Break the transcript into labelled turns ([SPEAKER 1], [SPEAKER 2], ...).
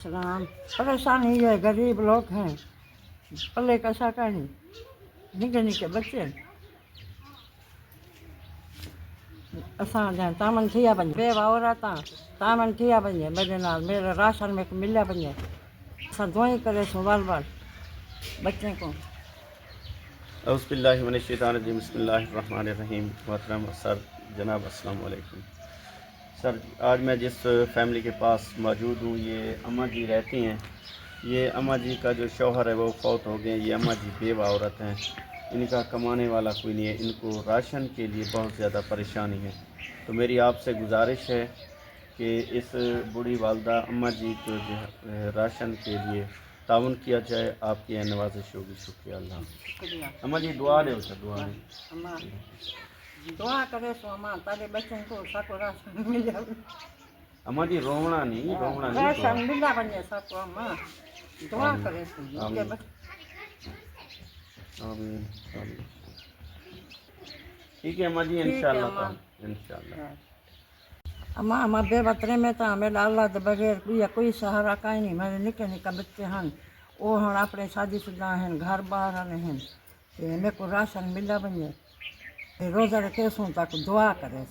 [SPEAKER 1] सलाम। परेशानी है, गरीब लोग हैं, पल्ले कसा का नहीं, निके निके बच्चे असां जा तामन थिया बन बे वावराता तामन थिया बन मेरे नाल मेरे राशन में मिलिया बन असां दुआई करे सो बाल बाल बच्चे को।
[SPEAKER 2] औज़ुबिल्लाहि मिनश्शैतानिर्रजीम बिस्मिल्लाहिर्रहमानिर्रहीम। मोहतरम सर जनाब अस्सलाम वालेकुम। सर आज मैं जिस फैमिली के पास मौजूद हूँ ये अम्मा जी रहती हैं। ये अम्मा जी का जो शौहर है वो फौत हो गए। ये अम्मा जी बेवा औरत हैं, इनका कमाने वाला कोई नहीं है, इनको राशन के लिए बहुत ज़्यादा परेशानी है। तो मेरी आपसे गुजारिश है कि इस बूढ़ी वालदा अम्मा जी को जो है राशन के लिए ताउन किया जाए। आपकी यह नवाजिश होगी। शुक्रिया अल्लाह।
[SPEAKER 1] शुक्रिया
[SPEAKER 2] अम्मा जी दुआ दो सर, दुआ दो।
[SPEAKER 1] अम्मा दुआ करे सो अम्मा तारे बच्चों को साको राशन मिल जाए।
[SPEAKER 2] अम्मा जी रोवना नहीं, रोवना नहीं,
[SPEAKER 1] राशन
[SPEAKER 2] दुआ।
[SPEAKER 1] मिला बन साको अम्मा दुआ
[SPEAKER 2] आमीन,
[SPEAKER 1] करे सो उनके
[SPEAKER 2] आमीन,
[SPEAKER 1] बच्चे।
[SPEAKER 2] आमीन, आमीन। ठीक है अम्मा जी,
[SPEAKER 1] ठीक है
[SPEAKER 2] इंशाअल्लाह
[SPEAKER 1] अम्मा।
[SPEAKER 2] इंशाअल्लाह।
[SPEAKER 1] अम्मा अम्मा बेवतरे में तो मेरा अल्लाह के बगैर कोई सहारा काई नहीं। मेरे निके निके बच्चे हैं, वो हम अपने शादीशुदा हैं, घर बार हैं, मेरे को राशन मिला बने रोज़ा रखे सो तक दुआ करे।